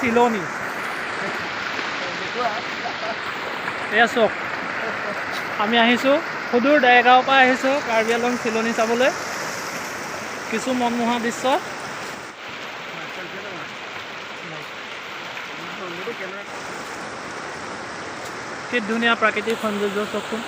চিলনী এয়া চাওক আমি আহিছোঁ সুদূৰ দেৰগাঁৱৰ পৰা আহিছোঁ কাৰ্বি আংলং চিলনী চাবলৈ কিছু মনমোহা দৃশ্য কি ধুনীয়া প্ৰাকৃতিক সৌন্দৰ্য চাওকচোন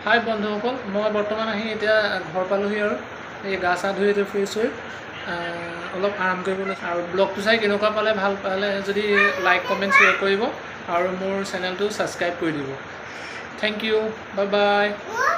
হাই বন্ধুসকল মই বৰ্তমান আহি এতিয়া ঘৰ পালোহি আৰু এই গা চা ধুই এতিয়া ফ্ৰেছ হৈ অলপ আৰাম কৰিবলৈ আৰু ব্লগটো চাই কেনেকুৱা পালে ভাল পালে যদি লাইক কমেণ্ট শ্বেয়াৰ কৰিব আৰু মোৰ চেনেলটো ছাবস্ক্ৰাইব কৰি দিব থেংক ইউ বাই বাই